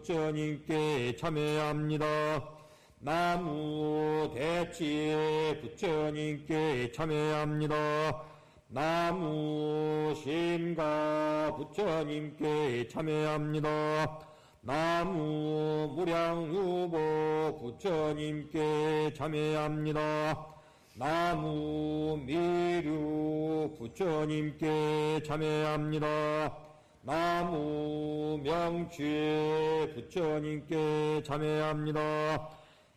부처님께 참여합니다. 나무 대치 부처님께 참여합니다. 나무 심가 부처님께 참여합니다. 나무 무량우보 부처님께 참여합니다. 나무 미류 부처님께 참여합니다. 나무 명취 부처님께 참여합니다.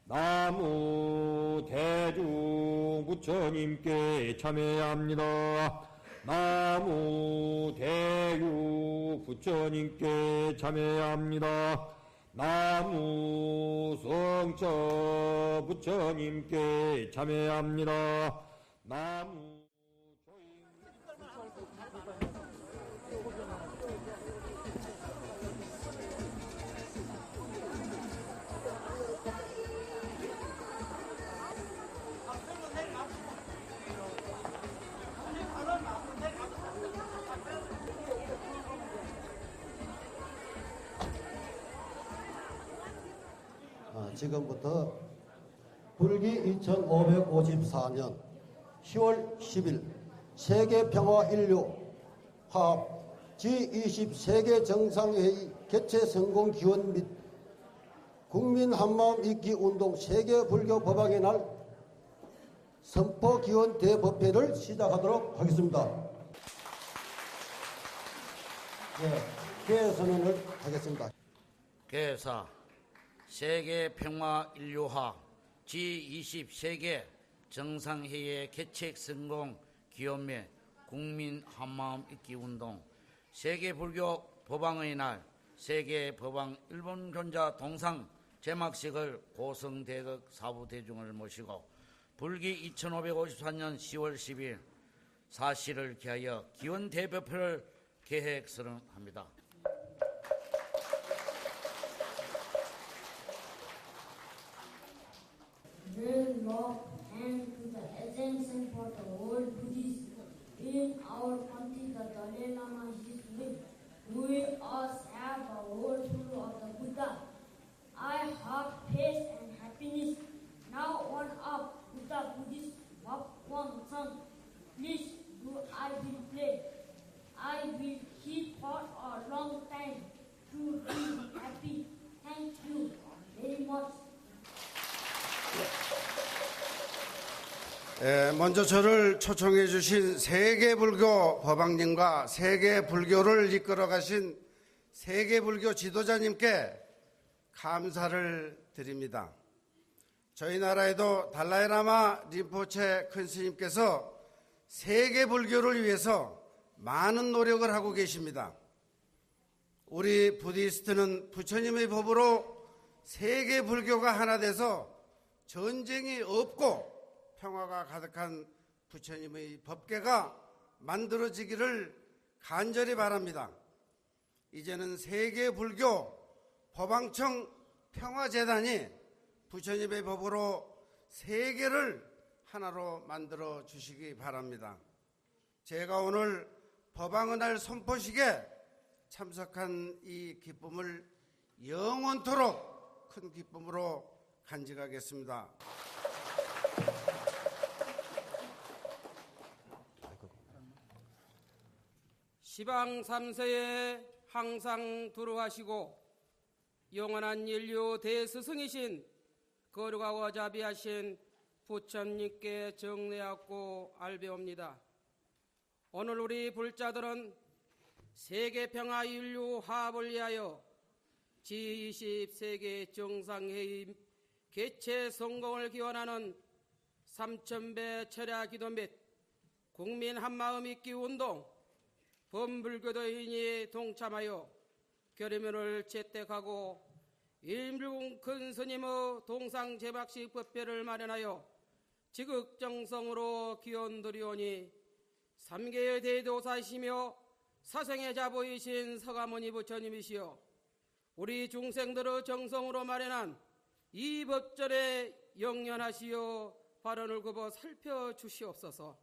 나무 대중 부처님께 참여합니다. 나무 대유 부처님께 참여합니다. 나무 성처 부처님께 참여합니다. 나무 지금부터 불기 2554년 10월 10일 세계평화인류 화합 G20 세계정상회의 개최 성공 기원 및 국민 한마음 잊기 운동 세계불교 법왕의 날 선포 기원 대법회를 시작하도록 하겠습니다. 네, 개선언을 하겠습니다. 개사 세계평화인류화 G20 세계 정상회의 개최 성공 기원 및 국민 한마음 잊기 운동 세계불교 법왕의 날 세계법왕 일본존자 동상 제막식을 고성대극 사부대중을 모시고 불기 2554년 10월 10일 사시를 기하여 기원 대법회를 계획선언합니다. Bring love and to the ascension for the world Buddhists in our country. The Dalai Lama is with. We us have a world full of the Buddha. I have peace and happiness. Now one up Buddha Buddhist one song. Please do I will play. I will keep for a long time to be happy. Thank you very much. 먼저 저를 초청해 주신 세계불교 법왕님과 세계불교를 이끌어 가신 세계불교 지도자님께 감사를 드립니다. 저희 나라에도 달라이라마 림포체 큰 스님께서 세계불교를 위해서 많은 노력을 하고 계십니다. 우리 부디스트는 부처님의 법으로 세계불교가 하나 돼서 전쟁이 없고 평화가 가득한 부처님의 법계가 만들어지기를 간절히 바랍니다. 이제는 세계불교 법왕청 평화재단이 부처님의 법으로 세계를 하나로 만들어 주시기 바랍니다. 제가 오늘 법왕의 날 선포식에 참석한 이 기쁨을 영원토록 큰 기쁨으로 간직하겠습니다. 시방 3세에 항상 두루하시고 영원한 인류 대스승이신 거룩하고 자비하신 부처님께 정례하고 알배옵니다. 오늘 우리 불자들은 세계평화인류 화합을 위하여 G20 세계 정상회의 개최 성공을 기원하는 3000배 철야 기도 및 국민 한마음 잊기 운동 범불교도인이 동참하여 결의문을 채택하고 일중 큰 스님의 동상 제박식 법회를 마련하여 지극정성으로 기원드리오니 삼계의 대도사이시며 사생의 자보이신 서가모니 부처님이시여 우리 중생들의 정성으로 마련한 이 법전에 영연하시어 발언을 굽어 살펴주시옵소서.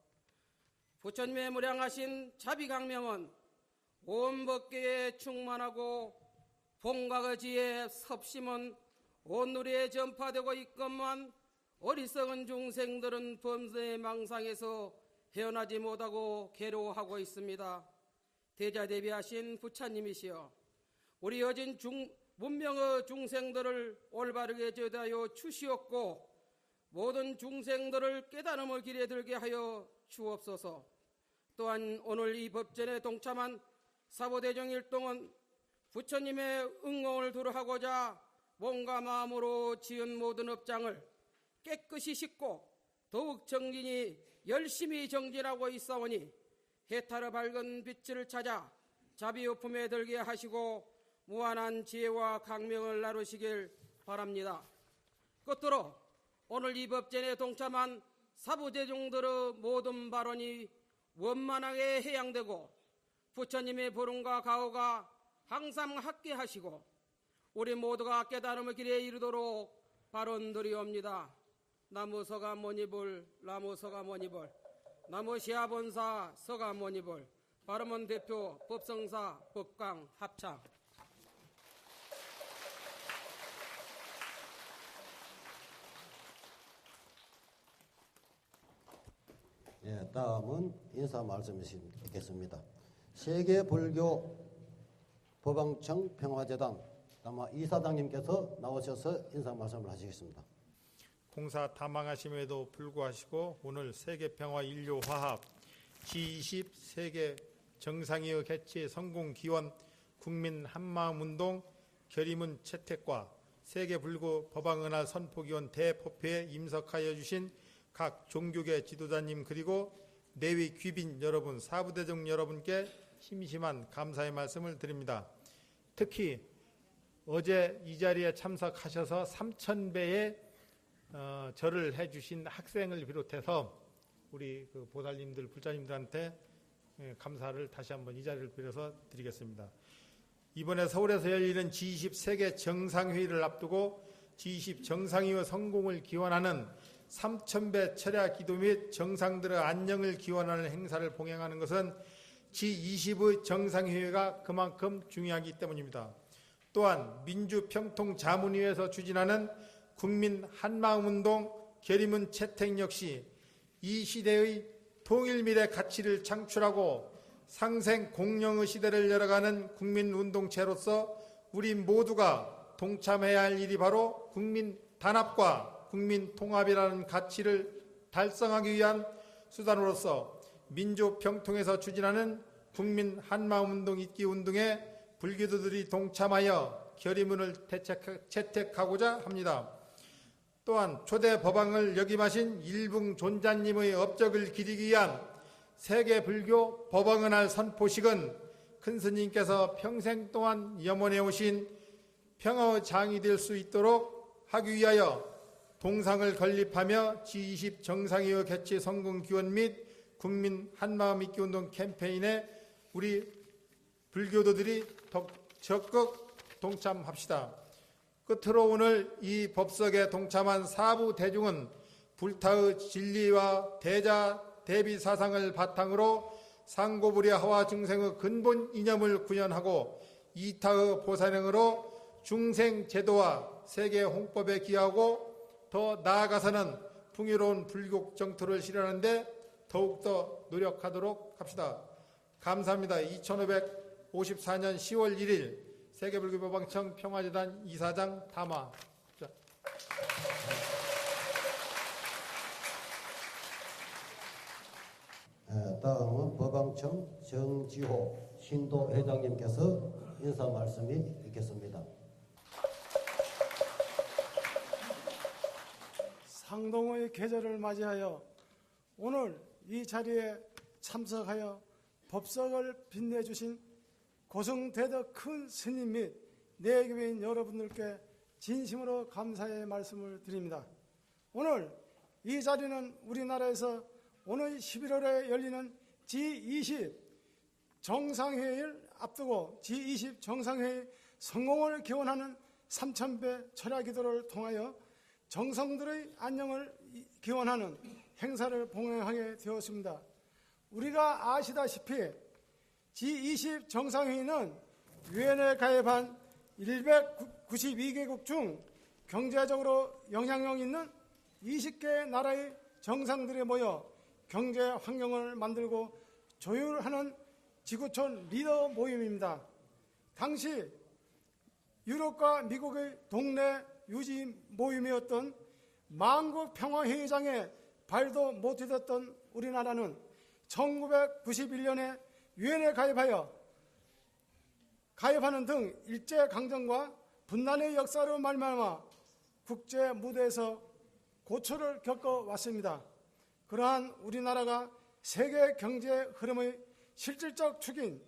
부처님의 무량하신 자비강명은 온 법계에 충만하고 봉각의 지혜 섭심은 온누리에 전파되고 있건만 어리석은 중생들은 범죄의 망상에서 헤어나지 못하고 괴로워하고 있습니다. 대자대비하신 부처님이시여 우리 여진 문명의 중생들을 올바르게 제도하여 주시옵고 모든 중생들을 깨달음의 길에 들게 하여 주옵소서. 또한 오늘 이 법전에 동참한 사보대정일동은 부처님의 응원을 두루하고자 몸과 마음으로 지은 모든 업장을 깨끗이 씻고 더욱 정진히 열심히 정진하고 있사오니 해탈의 밝은 빛을 찾아 자비의 품에 들게 하시고 무한한 지혜와 강명을 나누시길 바랍니다. 끝으로 오늘 이 법전에 동참한 사부대중들의 모든 발언이 원만하게 해양되고 부처님의 부름과 가호가 항상 함께하시고 우리 모두가 깨달음의 길에 이르도록 발언드리옵니다. 나무 서가모니불 나무 서가모니불 나무 시아본사 서가모니불 발음원 대표 법성사 법강 합창. 예, 다음은 인사 말씀이시겠습니다. 세계불교 법왕청 평화재단 아마 이사장님께서 나오셔서 인사 말씀을 하시겠습니다. 공사 다망하심에도 불구하시고 오늘 세계평화 인류화합 G20 세계 정상회의 개최 성공 기원 국민 한마음운동 결의문 채택과 세계불교 법왕은하 선포기원 대법회에 임석하여 주신 각 종교계 지도자님 그리고 내외 귀빈 여러분, 사부대중 여러분께 심심한 감사의 말씀을 드립니다. 특히 어제 이 자리에 참석하셔서 3,000배의 절을 해주신 학생을 비롯해서 우리 그 보살님들, 불자님들한테 감사를 다시 한번 이 자리를 빌어서 드리겠습니다. 이번에 서울에서 열리는 G20 세계 정상회의를 앞두고 G20 정상회의 성공을 기원하는 3,000배 철야 기도 및 정상들의 안녕을 기원하는 행사를 봉행하는 것은 G20의 정상회의가 그만큼 중요하기 때문입니다. 또한 민주평통자문위에서 추진하는 국민 한마음운동 결의문 채택 역시 이 시대의 통일미래 가치를 창출하고 상생 공영의 시대를 열어가는 국민운동체로서 우리 모두가 동참해야 할 일이 바로 국민 단합과 국민 통합이라는 가치를 달성하기 위한 수단으로서 민주평통에서 추진하는 국민 한마음운동 잊기운동에 불교도들이 동참하여 결의문을 채택하고자 합니다. 또한 초대 법왕을 역임하신 일붕존자님의 업적을 기리기 위한 세계불교 법왕은할 선포식은 큰 스님께서 평생 동안 염원해 오신 평화의 장이 될 수 있도록 하기 위하여 동상을 건립하며 G20 정상회의 개최 성공 기원 및 국민 한마음 잊기 운동 캠페인에 우리 불교도들이 적극 동참합시다. 끝으로 오늘 이 법석에 동참한 사부 대중은 불타의 진리와 대자 대비 사상을 바탕으로 상고불의 하와 중생의 근본 이념을 구현하고 이타의 보살행으로 중생 제도와 세계 홍법에 기하고 더 나아가서는 풍요로운 불교 정토를 실현하는데 더욱더 노력하도록 합시다. 감사합니다. 2554년 10월 1일 세계불교법왕청 평화재단 이사장 담화. 다음은 법왕청 정지호 신도회장님께서 인사 말씀이 있겠습니다. 상동의 계절을 맞이하여 오늘 이 자리에 참석하여 법석을 빛내주신 고승대덕 큰 스님 및 내교인 여러분들께 진심으로 감사의 말씀을 드립니다. 오늘 이 자리는 우리나라에서 오늘 11월에 열리는 G20 정상회의를 앞두고 G20 정상회의 성공을 기원하는 3,000배 철야기도를 통하여 정성들의 안녕을 기원하는 행사를 봉행하게 되었습니다. 우리가 아시다시피 G20 정상회의는 유엔에 가입한 192개국 중 경제적으로 영향력 있는 20개 나라의 정상들이 모여 경제 환경을 만들고 조율하는 지구촌 리더 모임입니다. 당시 유럽과 미국의 동네 유지 모임이었던 만국 평화회의장에 발도 못 디뎠던 우리나라는 1991년에 유엔에 가입하는 등 일제강점과 분단의 역사로 말미암아 국제 무대에서 고초를 겪어왔습니다. 그러한 우리나라가 세계 경제 흐름의 실질적 축인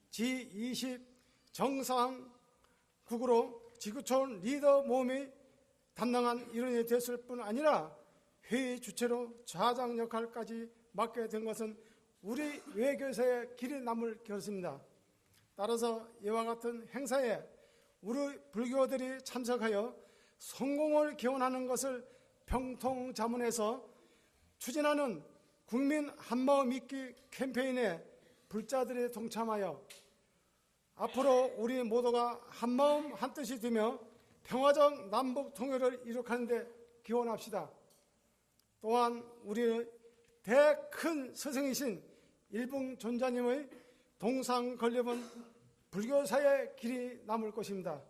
G20 정상국으로 지구촌 리더 모임이 담당한 일원이 됐을 뿐 아니라 회의 주체로 좌장 역할까지 맡게 된 것은 우리 외교사의 길이 남을 길었습니다. 따라서 이와 같은 행사에 우리 불교들이 참석하여 성공을 기원하는 것을 병통자문해서 추진하는 국민 한마음 믿기 캠페인에 불자들이 동참하여 앞으로 우리 모두가 한마음 한뜻이 되며 평화적 남북 통일을 이룩하는 데 기원합시다. 또한 우리의 대큰 스승이신 일봉 존자님의 동상 건립은 불교사의 길이 남을 것입니다.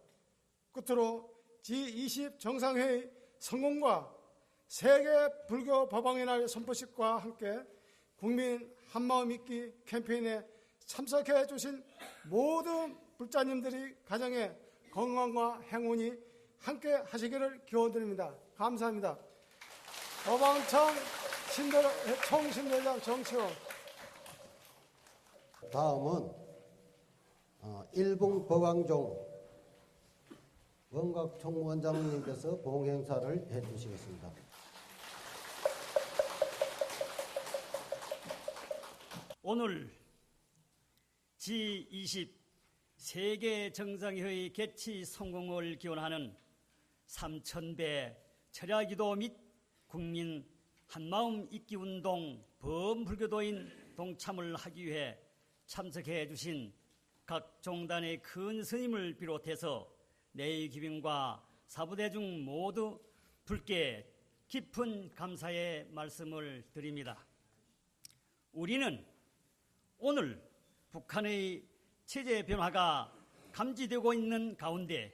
끝으로 G20 정상회의 성공과 세계 불교 법왕의 날 선포식과 함께 국민 한마음 믿기 캠페인에 참석해 주신 모든 불자님들이 가정에 건강과 행운이 함께 하시기를 기원드립니다. 감사합니다. 법왕청 총신대장 정치원. 다음은 일봉 법왕종 원각 총무원장님께서 봉행사를 해주시겠습니다. 오늘 G20 세계 정상회의 개최 성공을 기원하는 3000배 철야기도 및 국민 한마음 잊기운동 범불교도인 동참을 하기 위해 참석해 주신 각 종단의 큰 스님을 비롯해서 내의기빈과 사부대중 모두 불께 깊은 감사의 말씀을 드립니다. 우리는 오늘 북한의 체제 변화가 감지되고 있는 가운데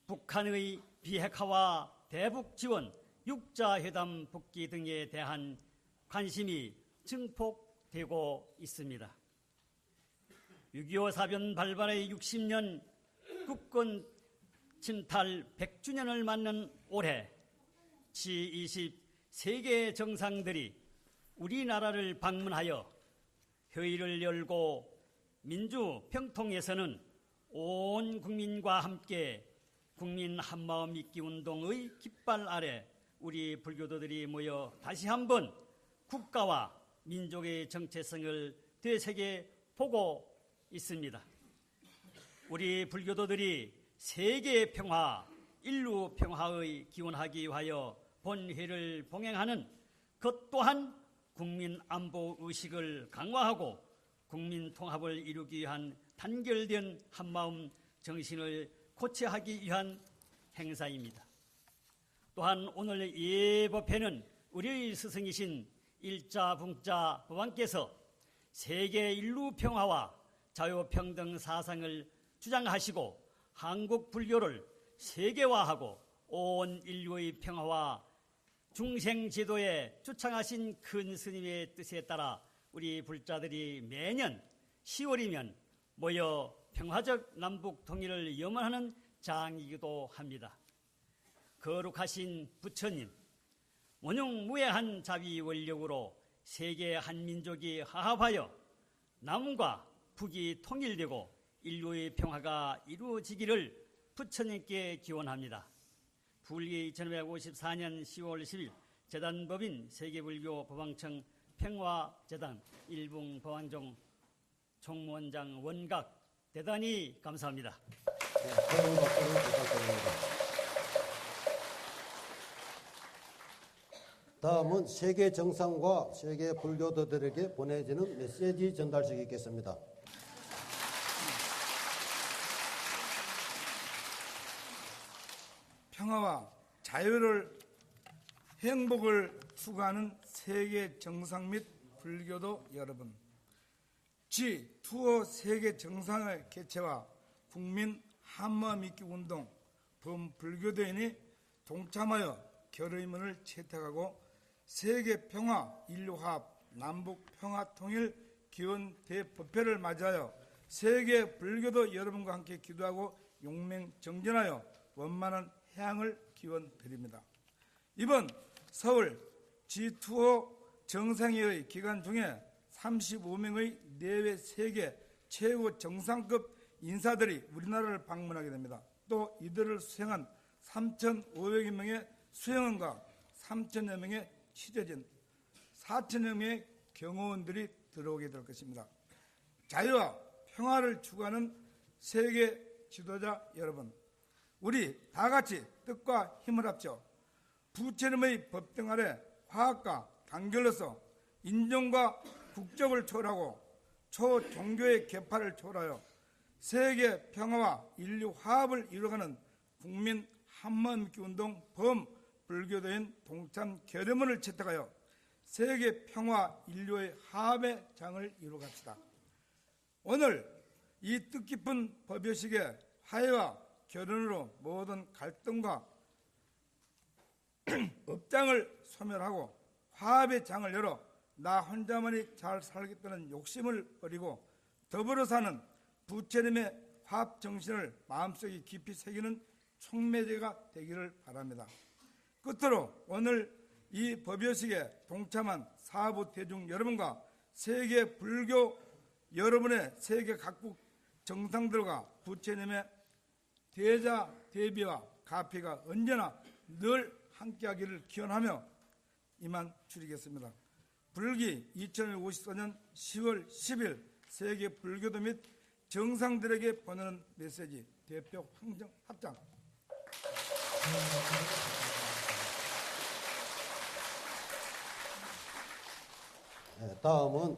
북한의 비핵화와 대북 지원, 육자회담 복귀 등에 대한 관심이 증폭되고 있습니다. 6.25 사변 발발의 60년 국권 침탈 100주년을 맞는 올해 G20 세계 정상들이 우리나라를 방문하여 회의를 열고 민주 평통에서는 온 국민과 함께 국민 한마음 믿기 운동의 깃발 아래 우리 불교도들이 모여 다시 한번 국가와 민족의 정체성을 되새겨 보고 있습니다. 우리 불교도들이 세계 평화, 인류 평화의 기원하기 위하여 본회를 봉행하는 것 또한 국민 안보 의식을 강화하고 국민 통합을 이루기 위한 단결된 한마음 정신을 고취하기 위한 행사입니다. 또한 오늘 예법회는 우리의 스승이신 일자붕자 법왕께서 세계 인류 평화와 자유평등 사상을 주장하시고 한국 불교를 세계화하고 온 인류의 평화와 중생제도에 주창하신 큰 스님의 뜻에 따라 우리 불자들이 매년 10월이면 모여 평화적 남북 통일을 염원하는 장이기도 합니다. 거룩하신 부처님, 원흉무해한 자비 원력으로 세계 한민족이 화합하여 남과 북이 통일되고 인류의 평화가 이루어지기를 부처님께 기원합니다. 불기 1554년 10월 10일 재단법인 세계불교 법왕청 평화재단 일봉 법왕종 총무원장 원각 대단히 감사합니다. 네, 큰 박수를 부탁드립니다. 다음은 세계 정상과 세계 불교도들에게 보내지는 메시지 전달식이 있겠습니다. 평화와 자유를 행복을 추구하는 세계 정상 및 불교도 여러분, G2호 세계 정상의 개최와 국민 한마음 잊기 운동 범불교도인이 동참하여 결의문을 채택하고 세계 평화 인류 화합 남북 평화 통일 기원 대법회를 맞이하여 세계 불교도 여러분과 함께 기도하고 용맹 정진하여 원만한 해양을 기원드립니다. 이번 서울 G2호 정상회의 기간 중에 35명의 내외 세계 최고 정상급 인사들이 우리나라를 방문하게 됩니다. 또 이들을 수행한 3,500여 명의 수행원과 3,000여 명의 취재진, 4,000여 명의 경호원들이 들어오게 될 것입니다. 자유와 평화를 추구하는 세계 지도자 여러분, 우리 다 같이 뜻과 힘을 합쳐 부처님의 법등 아래 화합과 단결로서 인종과 국적을 초월하고 초종교의 계파를 초월하여 세계 평화와 인류 화합을 이루어가는 국민 한마음 잊기 운동 범불교도인 동참 결의문을 채택하여 세계 평화 인류의 화합의 장을 이루어갑시다. 오늘 이 뜻깊은 법요식에 화해와 결연으로 모든 갈등과 업장을 소멸하고 화합의 장을 열어 나 혼자만이 잘 살겠다는 욕심을 버리고 더불어 사는 부처님의 화합 정신을 마음속에 깊이 새기는 촉매제가 되기를 바랍니다. 끝으로 오늘 이 법요식에 동참한 사부 대중 여러분과 세계 불교 여러분의 세계 각국 정상들과 부처님의 대자 대비와 가피가 언제나 늘 함께하기를 기원하며 이만 줄이겠습니다. 불기 2054년 10월 10일 세계 불교도 및 정상들에게 보내는 메시지 대표 합장. 다음은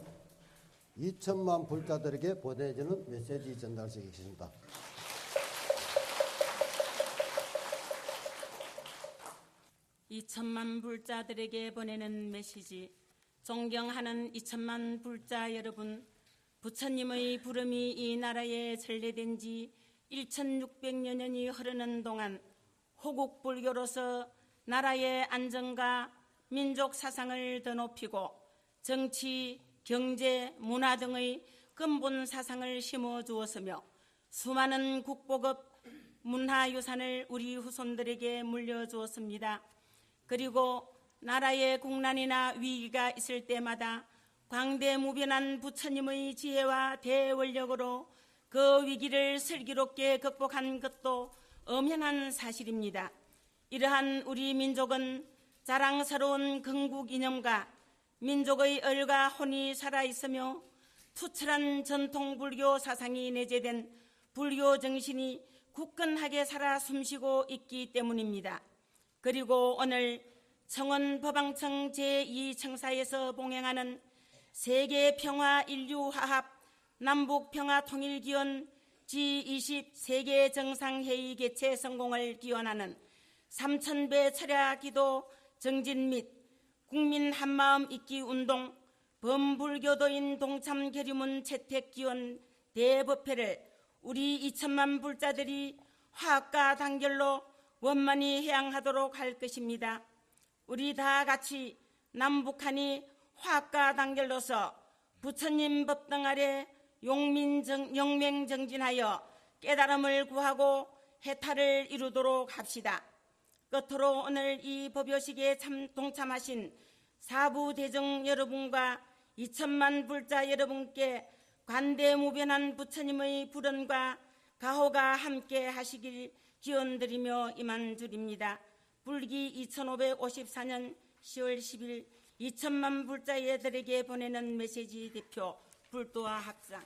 2천만 불자들에게 보내지는 메시지 전달식이겠습니다. (2천만) 불자들에게 보내는 메시지. 존경하는 2천만 불자 여러분, 부처님의 부름이 이 나라에 전래된 지 1600여 년이 흐르는 동안 호국 불교로서 나라의 안정과 민족 사상을 더 높이고 정치, 경제, 문화 등의 근본 사상을 심어주었으며 수많은 국보급 문화유산을 우리 후손들에게 물려주었습니다. 그리고 나라의 국난이나 위기가 있을 때마다 광대무변한 부처님의 지혜와 대원력으로 그 위기를 슬기롭게 극복한 것도 엄연한 사실입니다. 이러한 우리 민족은 자랑스러운 건국 이념과 민족의 얼과 혼이 살아있으며 투철한 전통 불교 사상이 내재된 불교 정신이 굳건하게 살아 숨쉬고 있기 때문입니다. 그리고 오늘 청원 법왕청 제2청사에서 봉행하는 세계평화 인류화합 남북평화통일기원 G20 세계정상회의 개최 성공을 기원하는 3000배 철야기도 정진 및 국민 한마음 잊기 운동 범불교도인 동참 결의문 채택 기원 대법회를 우리 2천만 불자들이 화합과 단결로 원만히 해양하도록 할 것입니다. 우리 다 같이 남북한이 화합과 단결로서 부처님 법등 아래 용맹정진하여 깨달음을 구하고 해탈을 이루도록 합시다. 끝으로 오늘 이 법요식에 동참하신 사부대중 여러분과 2천만 불자 여러분께 관대무변한 부처님의 불언과 가호가 함께 하시길 기원드리며 이만 드립니다. 불기 2554년 10월 10일 2천만 불자들에게 보내는 메시지 대표 불도와 합장.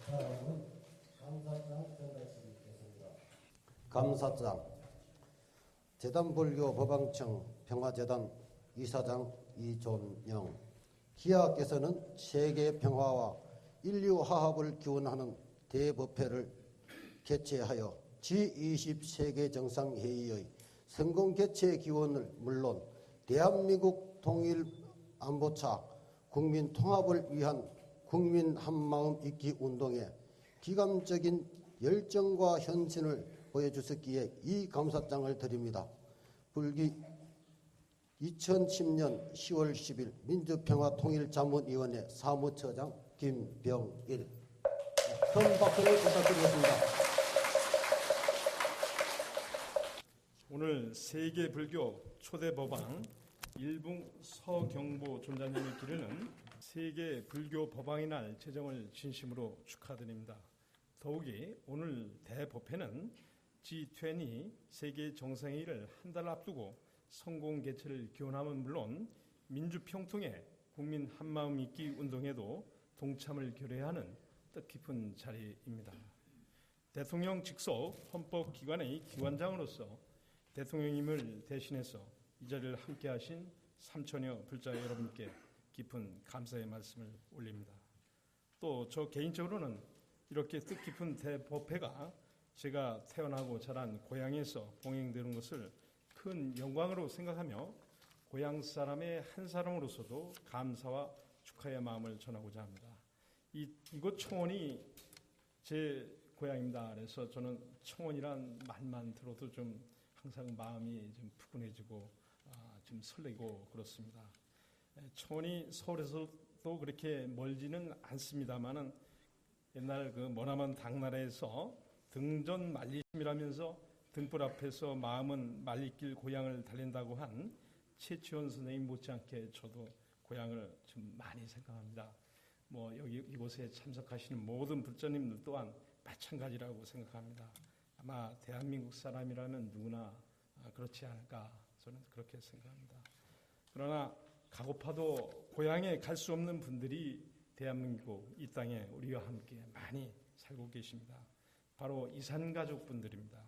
다음은 감사장 전달식이겠습니다. 감사장. 재단불교 법왕청 평화재단 이사장 이존영. 기하께서는 세계 평화와 인류 화합을 기원하는 대법회를 개최하여 G20 세계 정상회의의 성공 개최 기원을 물론 대한민국 통일 안보차 국민 통합을 위한 국민 한마음 잊기 운동에 기감적인 열정과 헌신을 보여주셨기에 이 감사장을 드립니다. 불기 2010년 10월 10일 민주평화통일자문위원회 사무처장 김병일. 큰 박수를 부탁드리겠습니다. 오늘 세계불교 초대법왕 일봉 서경보 존자님을 기르는 세계불교법왕의 날 제정을 진심으로 축하드립니다. 더욱이 오늘 대법회는 G20 세계 정상회의를 한 달 앞두고 성공 개최를 기원함은 물론 민주평통의 국민 한마음 잊기 운동에도 동참을 결의하는 뜻깊은 자리입니다. 대통령 직속 헌법기관의 기관장으로서 대통령님을 대신해서 이 자리를 함께하신 3천여 불자 여러분께 깊은 감사의 말씀을 올립니다. 또 저 개인적으로는 이렇게 뜻깊은 대법회가 제가 태어나고 자란 고향에서 봉행되는 것을 큰 영광으로 생각하며 고향 사람의 한 사람으로서도 감사와 축하의 마음을 전하고자 합니다. 이곳 청원이 제 고향입니다. 그래서 저는 청원이란 말만 들어도 좀 항상 마음이 좀 푸근해지고 좀 설레고 그렇습니다. 청원이 서울에서도 그렇게 멀지는 않습니다만은 옛날 그 머나먼 당나라에서 등전 말리심이라면서 등불 앞에서 마음은 말리길 고향을 달린다고 한 최치원 선생님 못지않게 저도 고향을 좀 많이 생각합니다. 뭐 여기 이곳에 참석하시는 모든 불자님들 또한 마찬가지라고 생각합니다. 아마 대한민국 사람이라면 누구나 그렇지 않을까 저는 그렇게 생각합니다. 그러나 가고파도 고향에 갈 수 없는 분들이 대한민국 이 땅에 우리와 함께 많이 살고 계십니다. 바로 이산가족 분들입니다.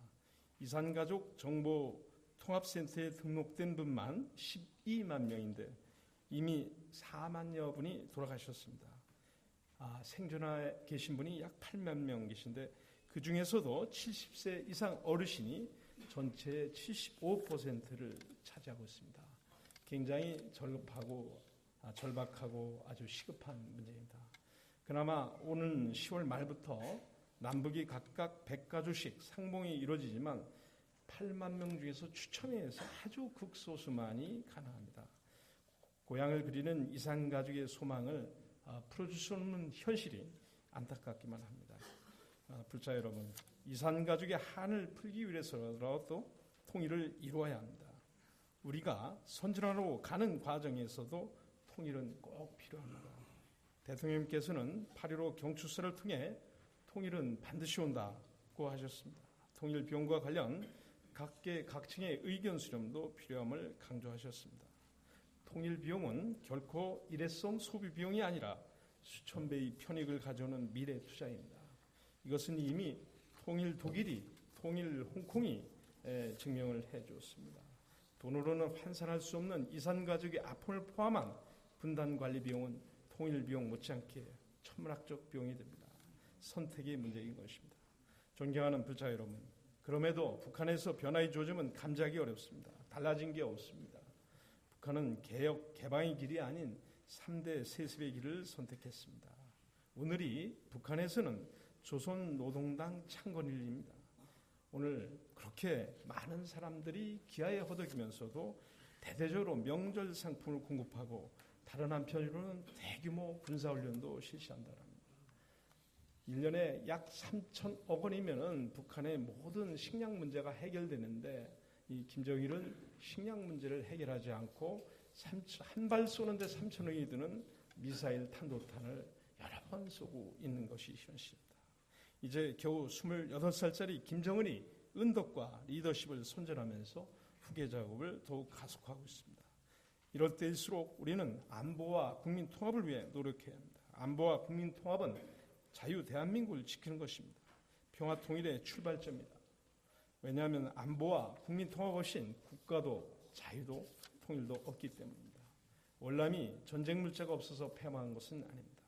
이산가족 정보 통합센터에 등록된 분만 12만 명인데 이미 4만여 분이 돌아가셨습니다. 생존해 계신 분이 약 8만 명 계신데 그 중에서도 70세 이상 어르신이 전체의 75%를 차지하고 있습니다. 굉장히 절박하고 아주 시급한 문제입니다. 그나마 오는 10월 말부터 남북이 각각 100가주씩 상봉이 이루어지지만 8만 명 중에서 추첨해서 아주 극소수만이 가능합니다. 고향을 그리는 이산가족의 소망을 풀어줄 수 없는 현실이 안타깝기만 합니다. 불자 여러분, 이산가족의 한을 풀기 위해서라도 통일을 이루어야 합니다. 우리가 선진화로 가는 과정에서도 통일은 꼭 필요합니다. 대통령님께서는 8.15 경축사를 통해 통일은 반드시 온다고 하셨습니다. 통일 비용과 관련 각계 각층의 의견 수렴도 필요함을 강조하셨습니다. 통일 비용은 결코 일회성 소비 비용이 아니라 수천 배의 편익을 가져오는 미래 투자입니다. 이것은 이미 통일 독일이, 통일 홍콩이 증명을 해주었습니다. 돈으로는 환산할 수 없는 이산가족의 아픔을 포함한 분단관리 비용은 통일 비용 못지않게 천문학적 비용이 됩니다. 선택의 문제인 것입니다. 존경하는 불자 여러분, 그럼에도 북한에서 변화의 조짐은 감지하기 어렵습니다. 달라진 게 없습니다. 북한은 개혁, 개방의 길이 아닌 3대 세습의 길을 선택했습니다. 오늘이 북한에서는 조선노동당 창건일입니다. 오늘 그렇게 많은 사람들이 기아에 허덕이면서도 대대적으로 명절 상품을 공급하고 다른 한편으로는 대규모 군사훈련도 실시한다랍니다. 1년에 약 3천억 원이면은 북한의 모든 식량 문제가 해결되는데 이 김정일은 식량 문제를 해결하지 않고 한 발 쏘는데 3천억이 드는 미사일 탄도탄을 여러 번 쏘고 있는 것이 현실입니다. 이제 겨우 28살짜리 김정은이 은덕과 리더십을 손절하면서 후계 작업을 더욱 가속하고 있습니다. 이럴 때일수록 우리는 안보와 국민 통합을 위해 노력해야 합니다. 안보와 국민 통합은 자유 대한민국을 지키는 것입니다. 평화 통일의 출발점입니다. 왜냐하면 안보와 국민 통합 없인 국가도 자유도 통일도 없기 때문입니다. 월남이 전쟁 물자가 없어서 패망한 것은 아닙니다.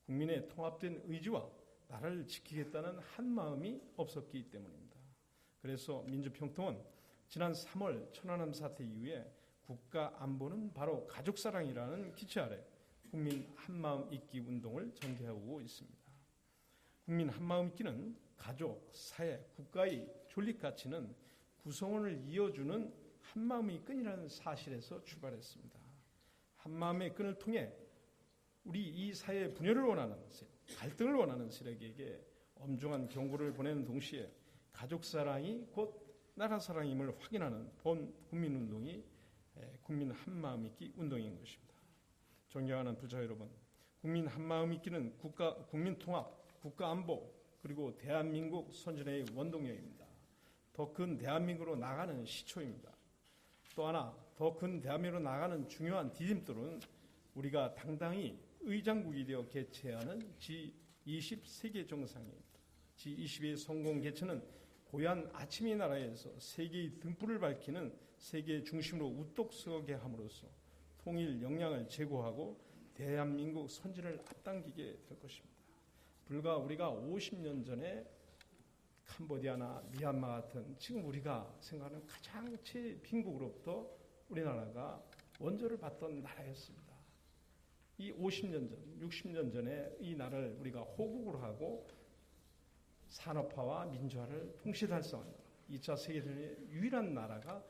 국민의 통합된 의지와 나라를 지키겠다는 한 마음이 없었기 때문입니다. 그래서 민주평통은 지난 3월 천안함 사태 이후에 국가 안보는 바로 가족사랑이라는 기치 아래 국민 한마음 잊기 운동을 전개하고 있습니다. 국민 한마음 잊기는 가족, 사회, 국가의 존립 가치는 구성원을 이어주는 한마음의 끈이라는 사실에서 출발했습니다. 한마음의 끈을 통해 우리 이 사회의 분열을 원하는 갈등을 원하는 세력에게 엄중한 경고를 보내는 동시에 가족사랑이 곧 나라사랑임을 확인하는 본 국민운동이 국민 한마음 잊기 운동인 것입니다. 존경하는 부자 여러분, 국민 한마음 잊기는 국민 통합, 국가 안보 그리고 대한민국 선진의 원동력입니다. 더 큰 대한민국으로 나가는 시초입니다. 또 하나 더 큰 대한민국으로 나가는 중요한 디딤돌은 우리가 당당히 의장국이 되어 개최하는 G20 세계 정상회의입니다. G20의 성공 개최는 고향 아침의 나라에서 세계의 등불을 밝히는 세계 중심으로 우뚝 서게 함으로써 통일 역량을 제고하고 대한민국 선진을 앞당기게 될 것입니다. 불과 우리가 50년 전에 캄보디아나 미얀마 같은 지금 우리가 생각하는 가장 최빈국으로부터 우리나라가 원조를 받던 나라였습니다. 이 50년 전, 60년 전에 이 나라를 우리가 호국으로 하고 산업화와 민주화를 동시에 달성한 나라, 2차 세계대전의 유일한 나라가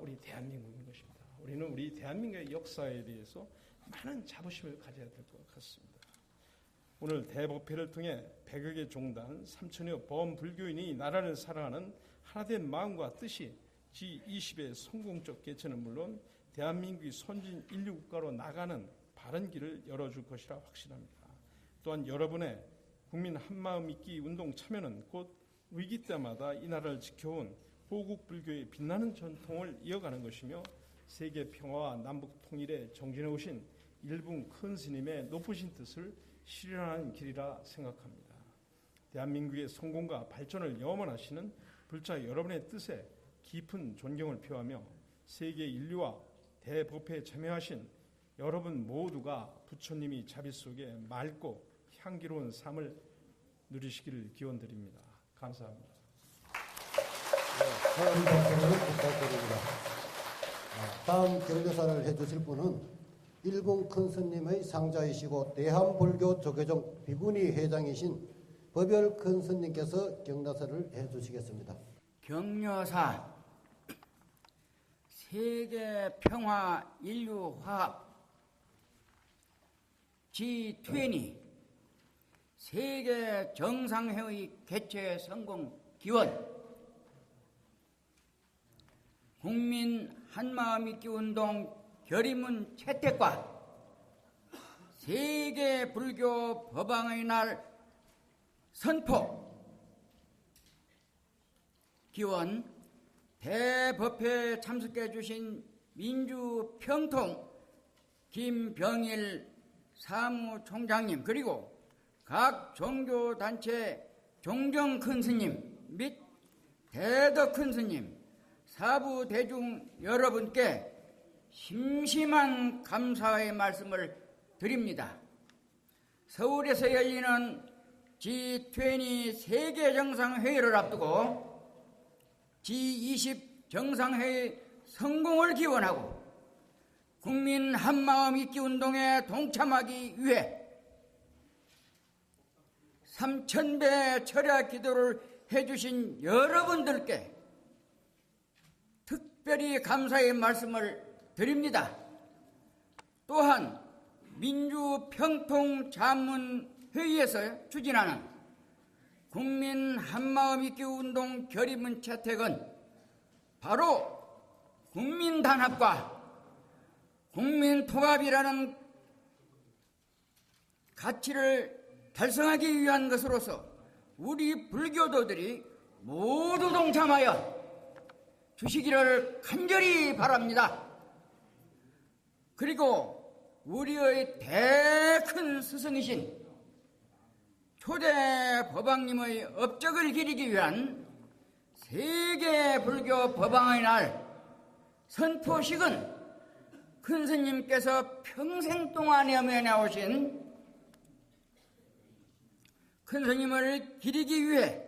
우리 대한민국인 것입니다. 우리는 우리 대한민국의 역사에 대해서 많은 자부심을 가져야 될 것 같습니다. 오늘 대법회를 통해 100여개 종단, 3천여 범불교인이 나라를 사랑하는 하나된 마음과 뜻이 G20의 성공적 개최는 물론 대한민국이 선진 인류 국가로 나가는 바른 길을 열어줄 것이라 확신합니다. 또한 여러분의 국민 한마음 잊기 운동 참여는 곧 위기 때마다 이 나라를 지켜온 호국 불교의 빛나는 전통을 이어가는 것이며 세계 평화와 남북 통일에 정진해 오신 일본 큰 스님의 높으신 뜻을 실현하는 길이라 생각합니다. 대한민국의 성공과 발전을 염원하시는 불자 여러분의 뜻에 깊은 존경을 표하며 세계 인류와 대법회에 참여하신 여러분 모두가 부처님이 자비 속에 맑고 향기로운 삶을 누리시기를 기원드립니다. 감사합니다. 큰 박수를 부탁드립니다. 다음 경례사를 해주실 분은 일본 큰 스님의 상자이시고 대한불교 조계종 비구니 회장이신 법열 큰 스님께서 경례사를 해주시겠습니다. 경려사 세계 평화 인류 화합 G20 세계 정상회의 개최 성공 기원 국민 한마음 잊기 운동 결의문 채택과 세계 불교 법왕의 날 선포 기원 대법회에 참석해 주신 민주평통 김병일 사무총장님 그리고 각 종교단체 종정 큰 스님 및 대덕 큰 스님 사부 대중 여러분께 심심한 감사의 말씀을 드립니다. 서울에서 열리는 G20 세계 정상회의를 앞두고 G20 정상회의 성공을 기원하고 국민 한마음 잊기 운동에 동참하기 위해 3000배 철야 기도를 해주신 여러분들께 특별히 감사의 말씀을 드립니다. 또한 민주평통자문회의에서 추진하는 국민 한마음 잊기 운동 결의문 채택은 바로 국민 단합과 국민 통합이라는 가치를 달성하기 위한 것으로서 우리 불교도들이 모두 동참하여 주시기를 간절히 바랍니다. 그리고 우리의 대큰 스승이신 초대 법왕님의 업적을 기리기 위한 세계 불교 법왕의 날 선포식은 큰 스님께서 평생 동안 염려해 오신 큰 스님을 기리기 위해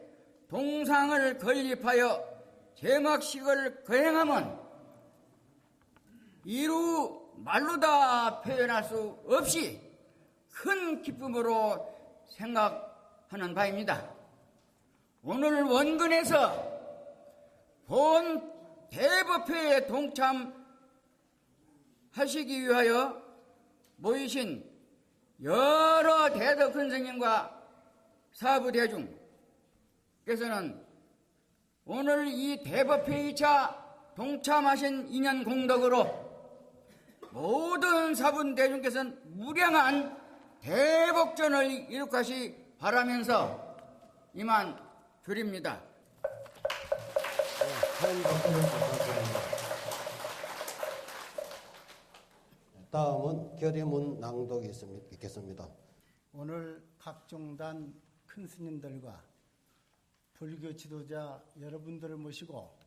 동상을 건립하여 제막식을 거행하면 이루 말로 다 표현할 수 없이 큰 기쁨으로 생각하는 바입니다. 오늘 원근에서 본 대법회에 동참하시기 위하여 모이신 여러 대덕 큰 스님과 사부 대중께서는 오늘 이 대법회의차 동참하신 인연 공덕으로 모든 사분 대중께서는 무량한 대복전을 이룩하시 바라면서 이만 드립니다. 다음은 결의문 낭독이 있겠습니다. 오늘 각종단 큰 스님들과 불교 지도자 여러분들을 모시고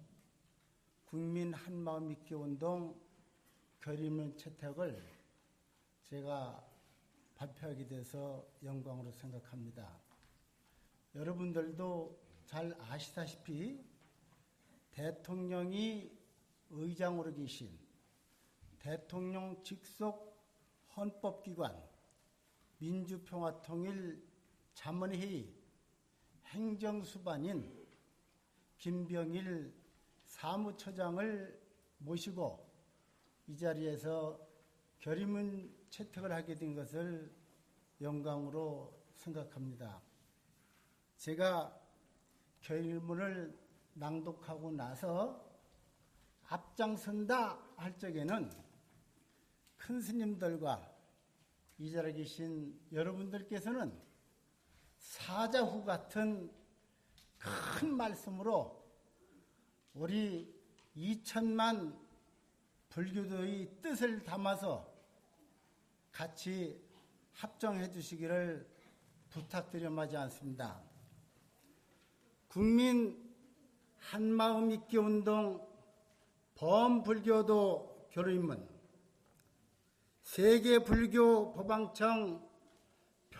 국민 한마음 믿기 운동 결의문 채택을 제가 발표하게 돼서 영광으로 생각합니다. 여러분들도 잘 아시다시피 대통령이 의장으로 계신 대통령 직속 헌법기관 민주평화통일 자문회의 행정수반인 김병일 사무처장을 모시고 이 자리에서 결의문 채택을 하게 된 것을 영광으로 생각합니다. 제가 결의문을 낭독하고 나서 앞장선다 할 적에는 큰 스님들과 이 자리에 계신 여러분들께서는 사자후 같은 큰 말씀으로 우리 2천만 불교도의 뜻을 담아서 같이 합정해 주시기를 부탁드려마지 않습니다. 국민 한마음 믿기 운동 범불교도 결의문 세계불교법왕청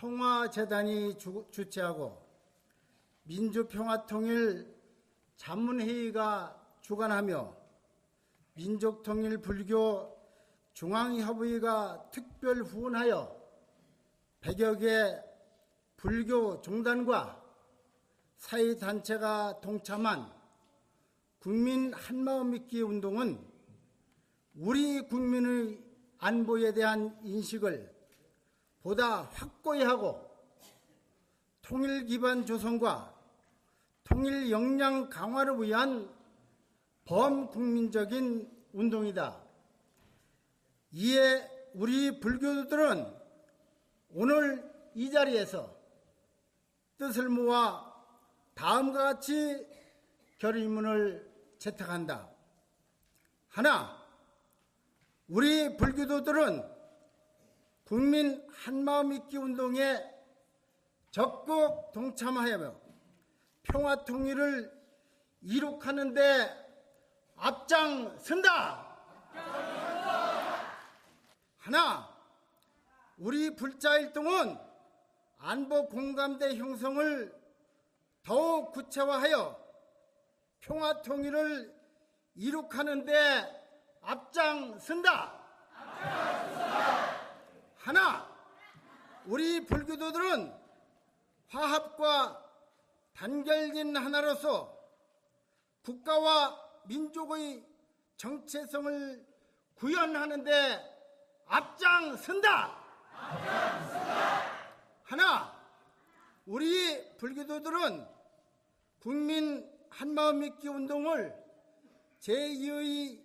평화재단이 주최하고 민주평화통일 자문회의가 주관하며 민족통일불교 중앙협의회가 특별 후원하여 100여 개 불교 종단과 사회단체가 동참한 국민 한마음 믿기 운동은 우리 국민의 안보에 대한 인식을 보다 확고히 하고 통일 기반 조성과 통일 역량 강화를 위한 범국민적인 운동이다. 이에 우리 불교도들은 오늘 이 자리에서 뜻을 모아 다음과 같이 결의문을 채택한다. 하나, 우리 불교도들은 국민 한마음 믿기 운동에 적극 동참하여 평화 통일을 이룩하는 데 앞장선다. 하나, 우리 불자일동은 안보 공감대 형성을 더욱 구체화하여 평화 통일을 이룩하는 데 앞장선다. 하나, 우리 불교도들은 화합과 단결된 하나로서 국가와 민족의 정체성을 구현하는 데 앞장선다. 하나, 우리 불교도들은 국민 한마음 믿기 운동을 제2의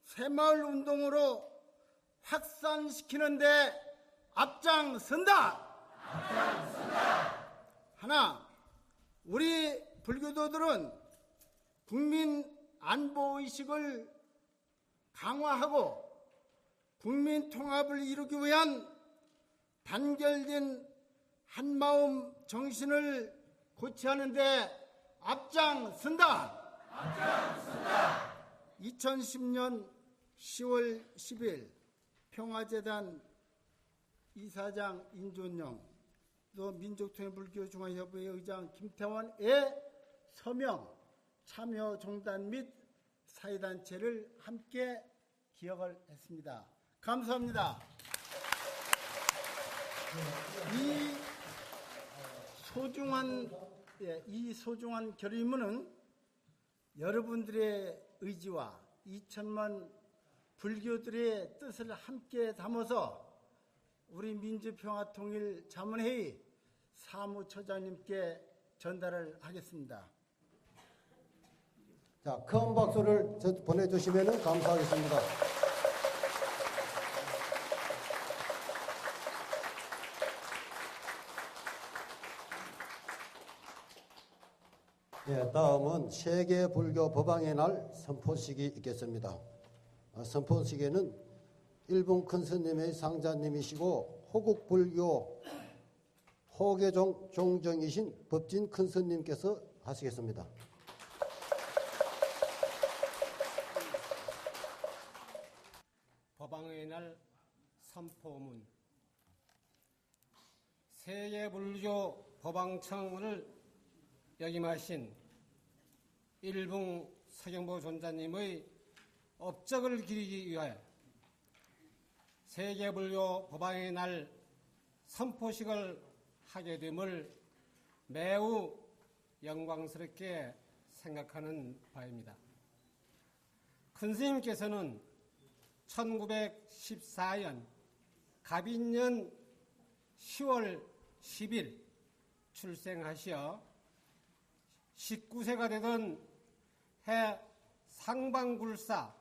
새마을 운동으로 확산시키는 데 앞장선다. 하나, 우리 불교도들은 국민 안보의식을 강화하고 국민 통합을 이루기 위한 단결된 한마음 정신을 고취하는 데 앞장선다. 2010년 10월 10일 평화재단 이사장 인존영, 민족통일불교중앙협의회 의장 김태원의 서명, 참여 종단 및 사회단체를 함께 기억을 했습니다. 감사합니다. 이 소중한 결의문은 여러분들의 의지와 2천만 불교들의 뜻을 함께 담아서 우리 민주평화통일자문회의 사무처장님께 전달을 하겠습니다. 자, 큰 박수를 보내주시면 감사하겠습니다. 네, 다음은 세계불교 법왕의 날 선포식이 있겠습니다. 선포식에는 일본 큰 스님의 상자님이시고 호국불교 호계종 종정이신 법진 큰 스님께서 하시겠습니다. 법왕의 날 선포문. 세계불교 법왕청을 역임하신 일봉 서경보 존자님의 업적을 기리기 위하여 세계불교 법왕의 날 선포식을 하게 됨을 매우 영광스럽게 생각하는 바입니다. 큰 스님께서는 1914년 갑인년 10월 10일 출생하시어 19세가 되던 해 상방굴사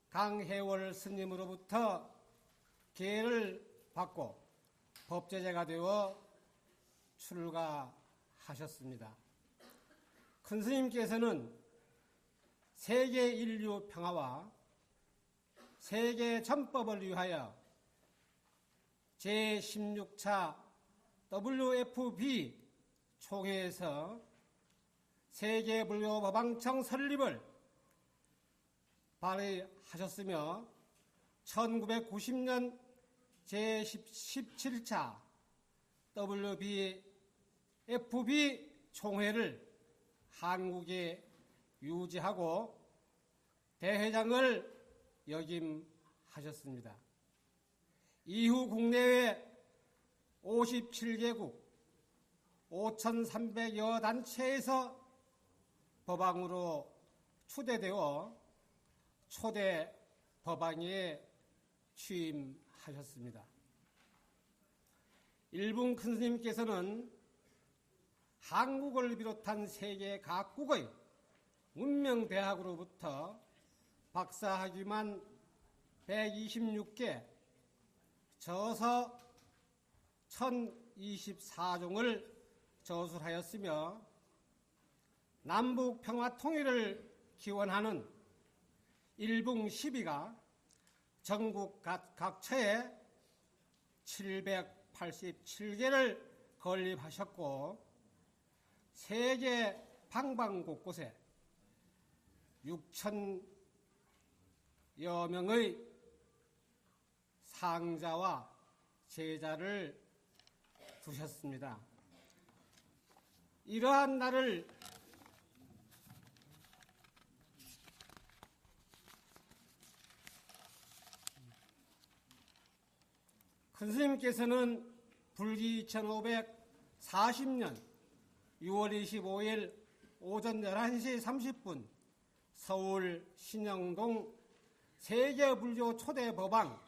강해월 스님으로부터 계를 받고 법제자가 되어 출가하셨습니다. 큰 스님께서는 세계 인류 평화와 세계 전법을 위하여 제16차 WFB 총회에서 세계불교 법왕청 설립을 발의하셨으며 1990년 제17차 WFB 총회를 한국에 유지하고 대회장을 역임하셨습니다. 이후 국내외 57개국 5,300여 단체에서 법왕으로 추대되어 초대 법왕에 취임하셨습니다. 일본 큰 스님께서는 한국을 비롯한 세계 각국의 문명대학으로부터 박사학위만 126개, 저서 1024종을 저술하였으며 남북 평화 통일을 기원하는 일붕 시비가 전국 각처에 787개를 건립하셨고 세계 방방 곳곳에 6,000여 명의 상자와 제자를 두셨습니다. 이러한 날을 큰 스님께서는 불기 2540년 6월 25일 오전 11시 30분 서울 신영동 세계불교 초대법왕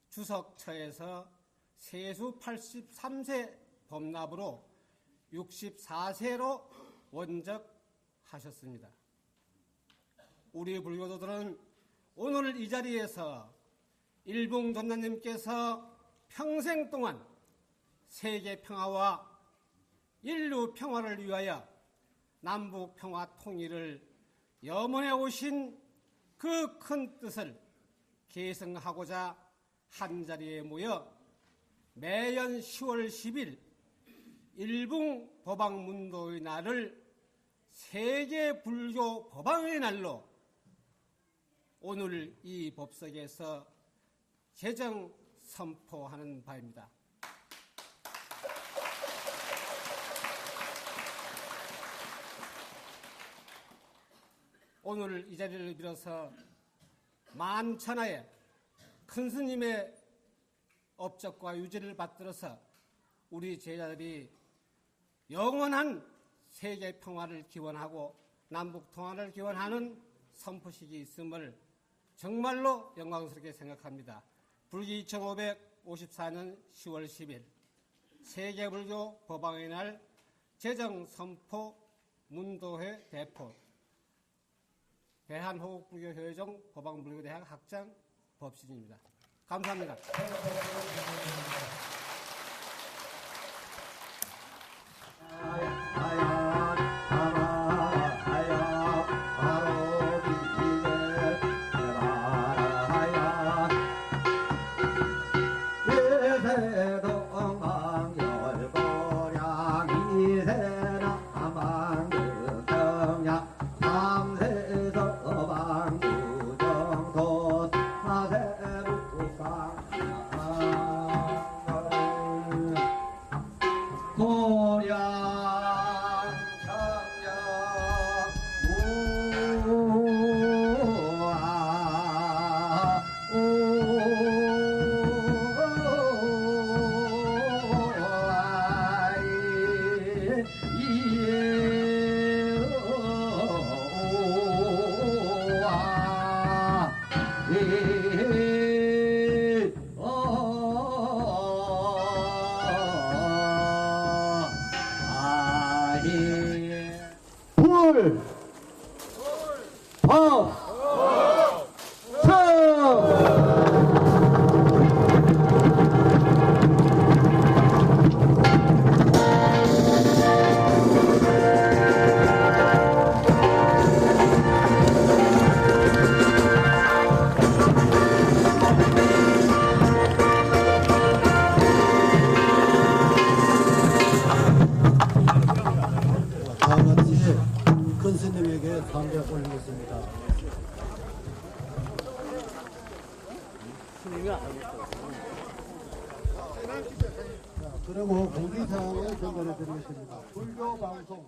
주석처에서 세수 83세 법납으로 64세로 원적하셨습니다. 우리 불교도들은 오늘 이 자리에서 일봉 전사님께서 평생 동안 세계 평화와 인류 평화를 위하여 남북 평화 통일을 염원해 오신 그 큰 뜻을 계승하고자 한자리에 모여 매년 10월 10일 일봉 법왕문도의 날을 세계 불교 법왕의 날로 오늘 이 법석에서 제정 선포하는 바입니다. 오늘 이 자리를 빌어서 만천하에 큰 스님의 업적과 유지를 받들어서 우리 제자들이 영원한 세계 평화를 기원하고 남북 통화를 기원하는 선포식이 있음을 정말로 영광스럽게 생각합니다. 불기 2554년 10월 10일 세계불교 법왕의 날 제정 선포 문도회 대포 대한호국불교협회종 법왕불교대학 학장 법신입니다. 감사합니다. 큰 스님에게 담배 올리겠습니다. 그리고 공지사항을 전달해 드리겠습니다. 불교 방송